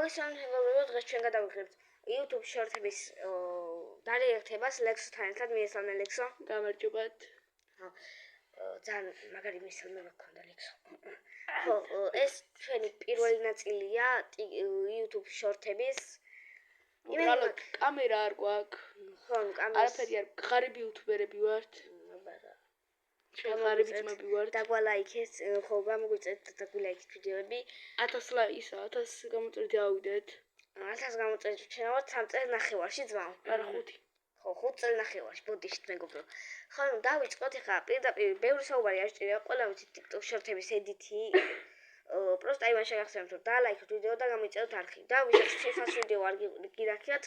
მოგესალმებით, დღეს ჩვენ გადავიღებთ YouTube შორტების დარიექტებას ლექსთან ერთად. მიესალმე ლექსო. გამარჯობათ. ძალიან მაგარი მისალმება გქონდა ლექსო. ხო, ეს ჩვენი პირველი ნაწილია YouTube შორტების. უბრალოდ კამერა არ გვაქვს. ხო, კამერა. არაფერი არ, ღარიბი იუთუბერები ვართ. ჩვენ ღარიბი ძმები ვართ. დაგვალაიქეთ, ხო, გამოგვიწევთ დაგვალაიქეთ ვიდეოები. 1000 გამოწერით ავიდეთ. 1000 გამოწერით ჩვენ 3 წელნახევარში ძმაო. არა 5. ხო, 5 წელნახევარში ბოდიშით მეგობრებო. ხო, დავიწყოთ ახლა პირდაპირ ბევრი საუბარი არ შეჭირია, ყველა ვიცით TikTok შორტების ედიტი. просто აი მან შეგახსენებთ რომ დაალაიქოთ ვიდეო და გამოიწევთ არხი. დავიწყოთ FIFA-ს ვიდეო არ გირაქიათ.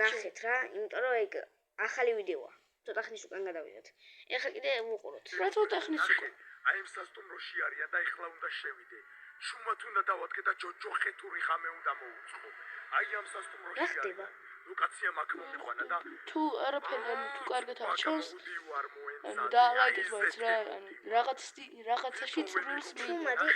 ნახეთ რა, იმიტომ რომ ეგ ახალი ვიდეოა. ცოტა ხნის უკან გადავიდეთ. ეხლა კიდე ვუყუროთ. რა ცოტა ხნის უკან. აი ამ სასტუმროში არიან და ეხლა უნდა შევიდე. შუმათ უნდა დავადგე და ჯოჯო ხეთური ხამე უნდა მოუწყო. აი ამ სასტუმროში არიან. ლოკაცია მაგ მომიყვანა და თუ არაფერი თუ კარგად აღჩენს და ლაიქეთ მოიც რა რაღაცაში წრულს მოდი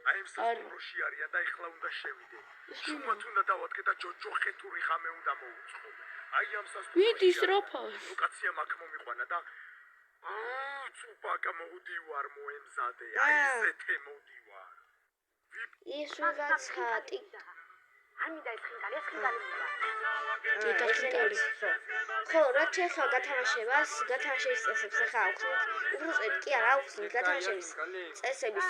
აი ამ სასტუმროში არიან და ეხლა უნდა შევიდე. შუმათ უნდა დავადგე და ჯოჯო ხეთური ხამე უნდა მოუწყო. აი ამ სასტუმროში ვიდის როფა ლოკაცია მაგ მომიყვანა და ცუპაკა მოდივარ მოემზადე აი ესეთე მოდივარ ის რაღაცა ამიდა ეს ხინკალი ხო, რაც შეეხება გათამაშებას, გათამაშების წესებს ახლა ავხსნით. უბრალოდ კი არა ავხსნით გათამაშების წესების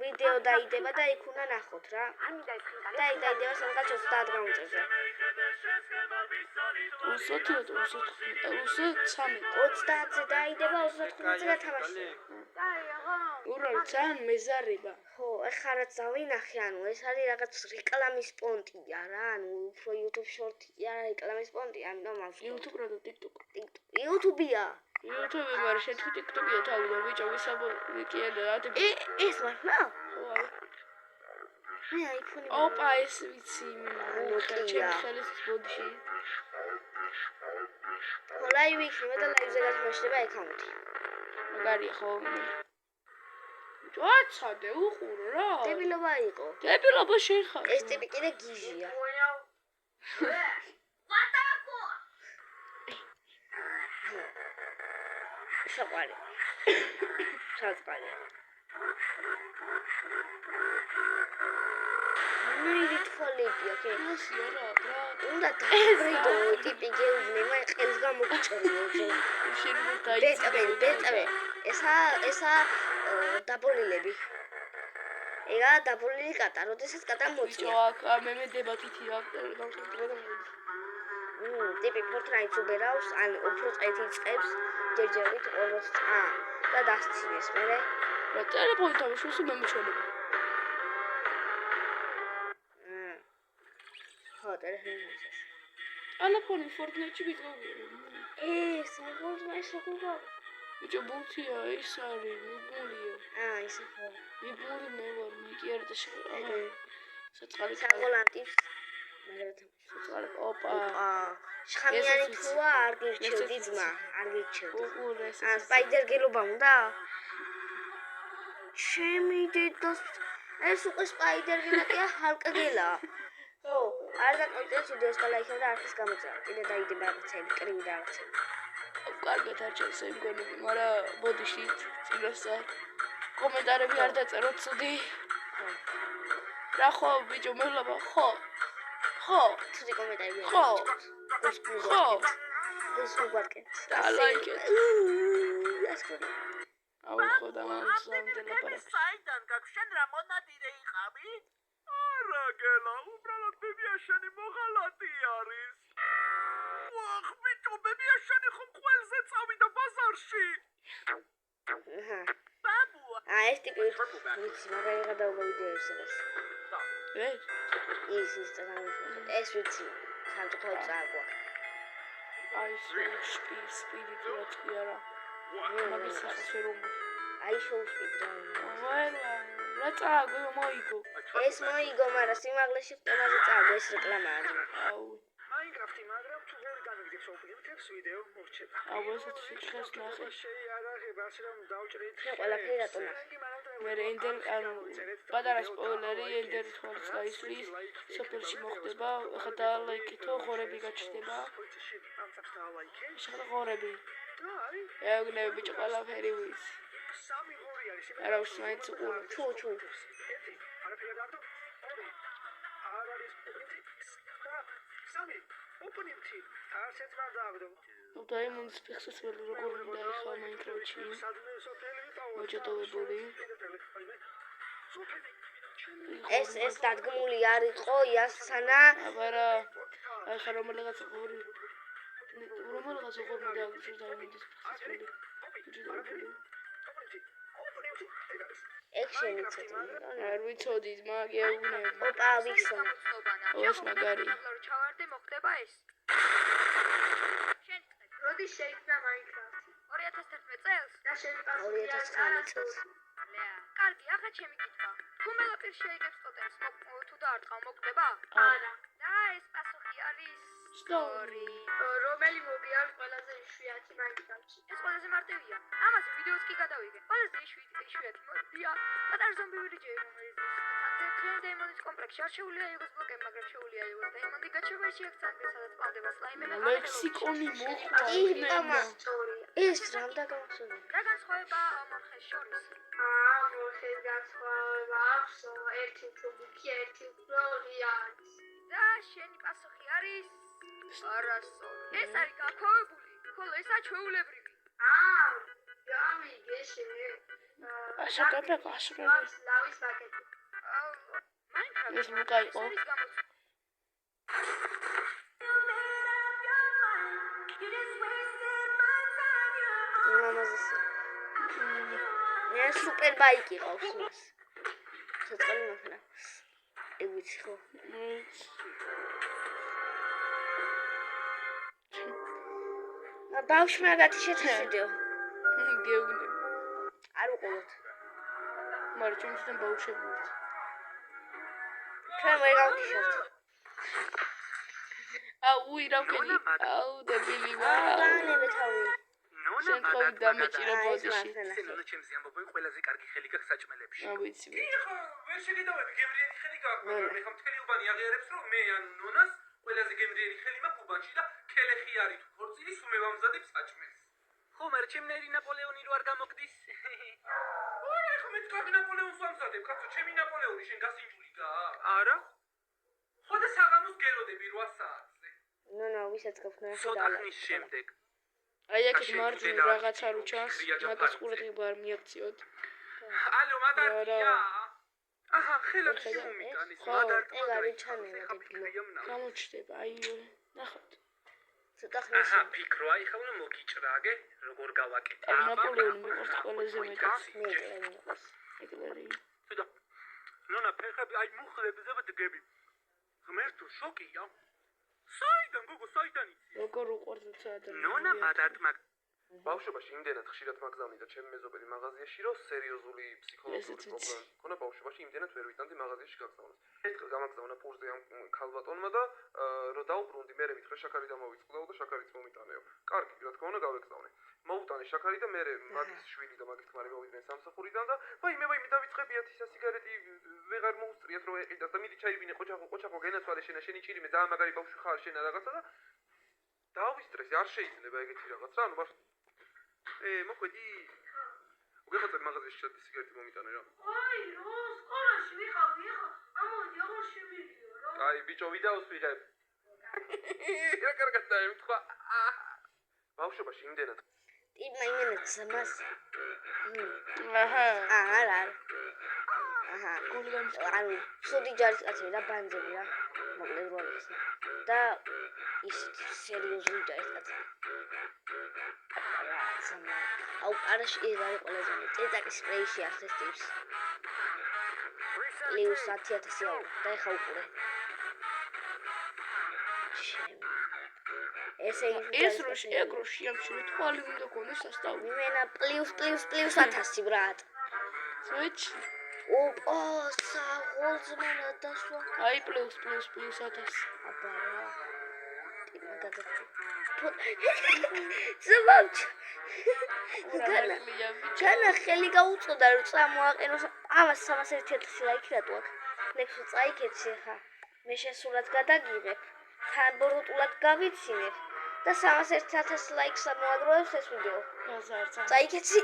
ვიდეო დაიდება და იქ უნდა ნახოთ რა. ამიდა ეს ხინკალი და იქ დაიდება სადღაც 30 გამოიწევზე. 30-ზე დაიდება 35-ზე გათამაში. უბრალოდ ძალიან მეზარება. ხო, ეხლა რაც დავინახე, ანუ ეს არის რაღაც რეკლამის პონტია რა, ანუ უფრო YouTube შორტი არა რეკლამის პონტი, ამიტომ ავშ. YouTube-რა და TikTok. YouTube-ია. YouTube-ი მაგრამ შენ თუ TikTok-ია თავი და ბიჭო ვისაბოლი კი არა ადები. ეს მართლა? ხო არა. მე აიფონი. ოპა ეს ვიცი ჩემი ხელის ბოდიში. ხო, ლაივი იქნება და ლაივზე გათამაშდება აკაუნტი. მაგარია ხო? ვაცადე უყურო რა. დებილობა იყო. დებილობა შენ ხარ. ეს ტიპი კიდე გიჟია. საყვარი. საყვარი. ნუ ირითხოვებია, კი. მოსია რა, ბრატ. უნდა დაბრიდო ტიპი გეუბნე, მე ყელს გამოგჭრიო. შენ დაიწე. ბეწვე. ესა დაბოლილები. ეგა დაბოლილი კატა, როდესაც კატა მოწია. მე დებათითი რა, გამოსწრება. ტიპი Fortnite-ს უბერავს, ან უფრო წეთი წებს, ჯერჯერობით 40 წა და დასცინეს მერე. რა ტელეფონი თავშუს მომიჩვენება. ხო, ტელეფონი. ტელეფონი Fortnite-ში ვიწყობია. ეს Fortnite-ს როგორ ბიჭო ბუთია ის არის, მიბულია. ისე ხო. მიბული მე ვარ, მე კი არ და საწყალი საგოლანტის. საწყალი ოპა. შხამიანი თუა არ გირჩევდი ძმა, არ გირჩევდი. უყურეს. სპაიდერ გელობა უნდა? ჩემი დედას ეს უკვე სპაიდერ გელაკია ჰალკგელა. ხო, არ დაკავდეს ვიდეოს გალაიქება და არხის გამოწერა. კიდე დაიდება რაღაცები, კრივი და რაღაცები. კარგად არ ჩანს ეს გონები, მაგრამ ბოდიში წინასა კომენტარები არ დაწეროთ ცუდი. რა ხო ბიჭო მევლაბა ხო. ხო, ცუდი კომენტარები. ხო. ხო. ეს უგვარკეთ. დალაიქეთ. ასკოლა. აუ ხო და მანდელაპარაკ. საიდან გაქშენ რა მონადირე იყავი? არა გელა უბრალოდ ბებიაშენი მოღალატი არის ვახ ბიჭო ბებიაშენი ხომ ყველზე წავიდა ბაზარში ბაბუა ეს ტიპი ვიცი მაგარი გადაუღო ვიდეოებს ეს ის წაგამიშვა ეს ვიცი სამწუხაროდ წააგვა აი სპიდი კი არა მაგის სახეშერომ აი შოუ სპიდი რა წააგო მოიგო ეს მოიგო მაგრამ სიმაღლეში ხტომაზე წააგო ეს რეკლამა არის აუ აი Minecraft-ი, მაგრამ თუ ვერ გამიგდებს ოპლიმთებს ვიდეო მორჩება. ესეც სიჩქეს ნახე. შეიარაღება, ასე რომ დავჭრით. შენ ყველაფერი რატო ნახე? მე ენდერ ანუ პატარა სპოილერი ენდერ თვალს გაისვლის სოფელში მოხდება ხა დაალაიქითო ღორები გაჩნდება შეხლა ღორები ეოგნები ბიჭო ყველაფერი ვის სამი ღორი არის არა უშ მაინც უყურებ ჩუ არაფერი არ დაგდო არ არის სამი ოპონენტი არცერთ არ დაგდო ნუ დაიმონს ფიხსის ვერ როგორ უნდა ეხა მაინკრაფტში მოჭადოებული ეს დადგმული არ იყო იასანა აბარა აი ხა რომელიღაც ღორი დააგზავნა დაიმონს ფიხსის ვერ მოჭადოებული ეგ შემიცოდი არ ვიცოდი მაგეუბნები ოპა ვიხსნა ოს მაგარი ჩავარდე მოხდება ეს შენ როდი შეიქმნა Minecraft-ი? 2011 წელს და შენ პასუხი 2019 წელს კარგი ახლა ჩემი კითხვა თუ მელაპირ შეიგებს ტოტემს თუ დაარტყავ მოხდება არა. და ეს პასუხი არის სტორი რომელი მობი არის ყველაზე იშვიათი Minecraft-ში? ეს ყველაზე მარტივია ამაზე ვიდეოც კი გადავიგე ყველაზე იშვიათი მოდია პატარა ზომბი ვირიჯი რომელიც დაიმონის კომპლექსში არ შეუძლია იყოს ბლოკები მაგრამ შეუძლია იყოს დაიმონდი გაჩერება შეაქცენტი სადაც პავდება სლაიმები ლექსიკონი მოხვა იპამა ისტორია. ეს რა უნდა გავხსენე რა განსხვავება მომხეს შორის მოხეს განსხვავება აქვსო, ერთი უფრო მუქი, ერთი უფრო ღია. და შენი პასუხი არის არასწორი ეს არის გაქოვებული ხოლო ესა ჩვეულებრივი გამიგე შენ. აშაკაფე მას ლავის პაკეტი. მაინკრაფტი ეს ლუკა იყო მამაზესი მე სუპერ ბაიკი ყავს მას ცოცხალი მოხდა ეგ ვიცი ხო ბავშვმა გათიშეთ ვიდეო გეუბნები არ უყუროთ მაგრამ ჩვენთან ბავშვები ვართ ჩვენ ვერ გავთიშოთ აუ რა ვქენი აუ დებილი ვარ ბანები თავი შენ ყოველ დამეჭირე ბოდიში ნონა ჩემს ამბობენ ყველაზე კარგი ხელი გაქვს საჭმელებში აუ ვიცი ხო ვერ შეგიდავები გემრიელი ხელი გაქვს მაგრამ მე ხომ მთელი უბანი აღიარებს რომ მე ან ნონას ყველაზე გემრიელი ხელი მაქვს უბანში და ქელეხი არის თუ ქორწილი სულ მე ვამზადებ საჭმელს ხო მაგრამ ჩემნაირი ნაპოლეონი რო არ გამოგდის არა ხო მე კარგი ნაპოლეონს ვამზადებ კაცო ჩემი ნაპოლეონი შენ გასინჯული გააქვს არა ხო და საღამოს გელოდები 8 საათზე ნონა ვისაც გქნა ცოტა ხნის შემდეგ აი აქეთ მარჯვნივ რაღაც არ უჩანს მაგას ყურადღება არ მიაქციოთ ალო მადარია აჰა ხელებში მომიტანის მადარია ეგ არის ჩანელა დებილო გამოჩდება აი ნახავთ ცოტა ხნის აჰა ფიქრო აი ხა უნდა მოგიჭრაგე როგორ გავაკეთე აი ნაპოლეონი მიყვარს ყველაზე მეტად მე წერინოს ეგლერი თუდა ნონა ფეხები აი მუხლებზე ვდგები ღმერთო შოკია საიდან გოგო საიდან როგორ უყვარდათ ადამიანს ნონა მადარტმა ბავშვობაში იმდენად ხშირად მაგზავნი და ჩემი მეზობელი მაღაზიაში რომ სერიოზული ფსიქოლოგიური პრობლემა ქონა ბავშვობაში იმდენად ვერ ვიტანდი მაღაზიაში გაგზავნას ერთხელ გამაგზავნა პურზე ამ ქალბატონმა და რომ დაუბრუნდი მე მითხრა შაქარი დამოვიწყდაო და შაქარიც მომიტანეო კარგი რა თქმა უნდა გავეგზავნე მოუტანე შაქარი და მე მაგის შვილი და მაგის ქმარი მოვიდნენ სამსახურიდან და ვაიმე დავიწყებიათ ისა სიგარეტი ვეღარ მოუსწრიათ რომ ეყიდას და მიდი ჩაივინე ყოჩახო გენაცვალე შენი ჭირიმე ძალიან მაგარი ბავშვი ხარ შენა რაღაცა და დავისტრესი არ შეიძლება ეგეთი რაღაც რა ანუ მოხვედი უგეხოწებ მაღაზიაში ჩადი სიგარეტი მომიტანე რა აი რო სკოლაში ვიყავი ახლა ამოდი აღარ შემიგიო რა აი ბიჭო ვიდეოს ვიღებ რა კარგად დაემთხვა ბავშვობაში იმდენად ტიპმა იმენად ზმას აჰა არა აჰა ანუ ცუდი ჯარის კაცი რა ბანძები რა მოკლედ როლებს და ის სერიოზული ჯარის კაცი აუ არაში ეს არის ყველაზე მეტი წეწაკის სპრეიში ახსეს ტიპს ლიუს 10,000 ეურო და ეხა უყურე ესე ეს როშ ეგროში ამში თვალი უნდა გქონდეს სასწაული იმენა პლუს 1000 ბრატ სვიჩ ოპა საღოლს მან დასვა აი პლუს 1000 აბა ტიპმა გადაწყვეტა. ზმავჩ. ურამაკლია ბიჭო. განა ხელი გაუწოდა რომ წამოაყენოს ამას 301,000 ლაიქი რატო აქვს? ნექსტ წაიქეცი ხა. მე შესულად გადაგიღებ. თან ბოროტულად გავიცინებ და 301,000 ლაიქს ამოაგროვებს ეს ვიდეო. გაზარცა. წაიქეცი.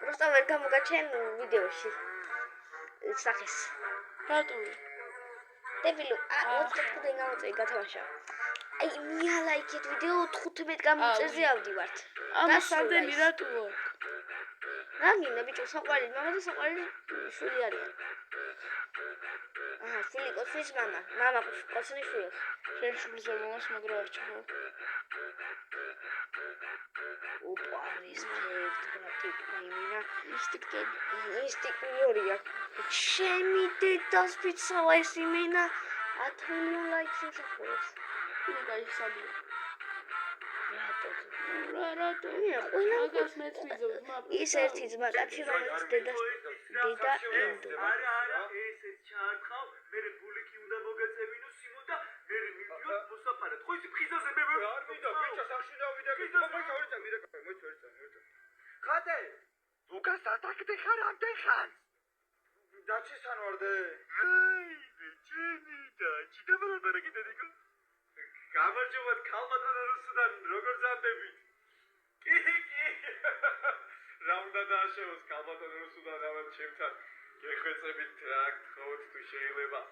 просто ვერ გამოგაჩენ ვიდეოში. სახეს. რატო? დებილო, 25-დან გამოწვე გათამაშა. აი, მიალაიქეთ ვიდეო 15 გამოწერზე ავდივართ. ამას რამდენი რატოა? რაგინა ბიჭო, საყვარელი მამა და საყვარელი შვილი არიან. აჰა, შვილი კოცნის მამა. მამა კოცნის შვილს. შენ შვილზე მომას მაგრა არჩევ. ოპა, რესპექტ, მაიმინა. ინსტინქტები. ორია. ჩემი დედას ფიცალა ეს იმენა 10 მილიონ ლაიქს იმსახურებს. ვინ გაიხსენია? რატო? მაგას მეც ვიზობ, ის ერთი ძმა კაცი, რომელიც დედა ენდო. ესე ჩაარხავ, მე ბულიკი უნდა მოგეწევინო სიმო და მე მივიდიო მოსაფარად. ხო ისი ფხიზაზე მე არ ვიდა, ბიჭო, სახში დავიდა, მოიწევი, მირეკავი, მოიწევი. ხატე, ლუკას ატაკდე ხარ ამდენ ხანს. დაჩესან ვარდე. ჩინი და ჩიდაბალაბარა კიდედიკო. გამარჯობათ ქალბატონო რუსუდან, როგორ ზარდებით? კი. რა უნდა დააშევოს ქალბატონო რუსუდან ამან ჩემთან? გეხვეწებით რა გთხოვთ თუ შეიძლება?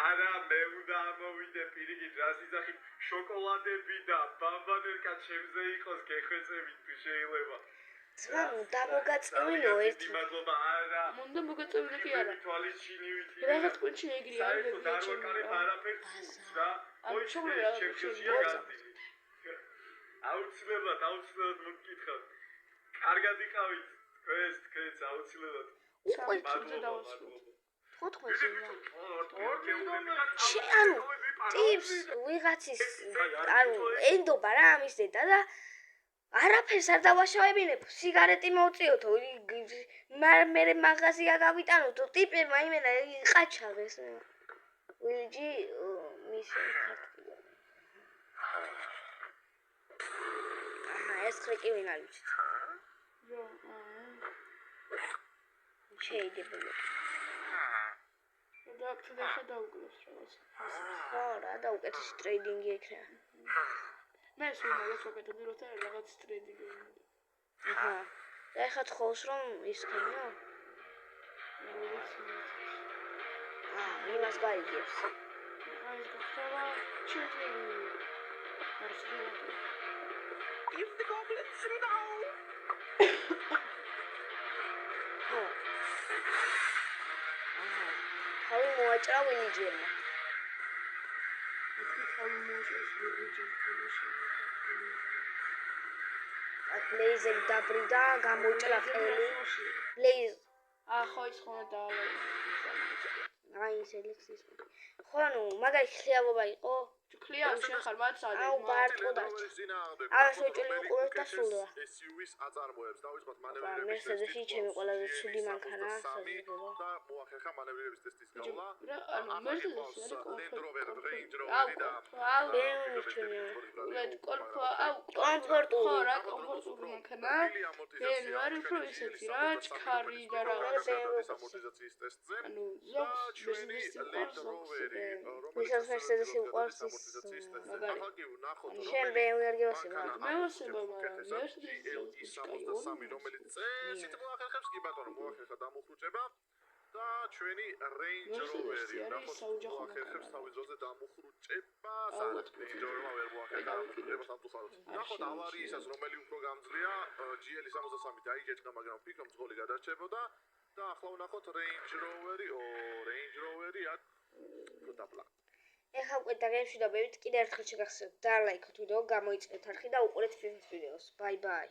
არა, მე უნდა ამოვიდე პირიქით, რას იძახით, შოკოლადები და ბამბანერკა ჩემზე იყოს, გეხვეწებით თუ შეიძლება? ძმა დამოგაწევინო ერთი. მადლობა, არა. მუნდა მოგაწევინე კი არა. თვალის ჩინივით. რაღაცა თქვენში ეგრე არ ვებია ჩემი. არაფერს და აი, შეგიძლია ჩემშია გასწრაფი. აუცილებლად მოგკითხავთ. კარგად იყავით, თქვენს აუცილებლად. უკვე ჩამზე დავასრულე. 14-ზე. ანუ ტიპს ვიღაცის ანუ ენდობა რა ამის დედა და არაფერს არ დავაშავებინებ, სიგარეტი მოვწიოთო, მე მაღაზია გავიტანოთო, ტიპებმა იმენა ყაჩაღეს. ვიჯი მის ქართული. აჰა, ეს ხეკი ვინ არის? შეიძლება. და აქცია დაუკლეს რაღაც. ხო, რა და უკეთესი ტრეიდინგი ექნება. მე სულმაგას ვაკეთებდი როცა რაღაც ტრეიდინგი. აჰა. და ეხლა თხოვს რომ ისქენო? იმას გაიგებს. აი გახსოვა ჩიტი. If the goblins know. ხო. აჰა. თავი მოაჭრა ვინიჯერმა. ლეიზერ დაბრიდა, გამოჭრა ყელი. ლეიზ. ხო ის ხომ დაალა. აი ეს ელექსის. ხო ანუ მაგარი ხლიავობა იყო? ქლია შენ ხარ მაცალე. აუ ბარტყო დარჩა. ამას უჭული უყურეთ და სულა. SUV-ს აწარმოებს, დავიწყოთ აა მანევრირების მერსედესი ჩემი ყველაზე ცუდი მანქანა საზოგადო. და მოახერხა მანევრირების ტესტის გავლა. რა ანუ მერსედესი არის კომფორტული. კომფორტული. ხო რა კომფორტული მანქანა. მე ვარ უფრო ისეთი რა, ჩქარი და რაღაც. ამორტიზაციის ტესტზე. ანუ ზოგს მერსედესი ვისაც მერსედესი უყვარს ის მაგარი. შენ BMW არ გევასება? მე ვასება, მაგრამ მერსედესი სამი რომელიც წესით მოახერხებს კი ბატონო მოახერხა დამუხრუჭება და ჩვენი Range Rover-ი ნახოთ მოახერხებს თავის ძოზე დამუხრუჭება სადაც Range Rover-მა ვერ მოახერხა დამუხრუჭება სამწუხაროდ ნახოთ ავარიისას რომელი უფრო გამძლეა GL 63 დაიჭეჭნა მაგრამ ფიქრობ ძღოლი გადარჩებოდა და ახლა ვნახოთ Range Rover-ი აქ დაპლა ეხლა უკვე დაგემშვიდობებით დაბებით კიდე ერთხელ შეგახსენებთ და ლაიქოთ ვიდეო გამოიწვიეთ არხი და უყურეთ ფილმის ვიდეოს. ბაი ბაი.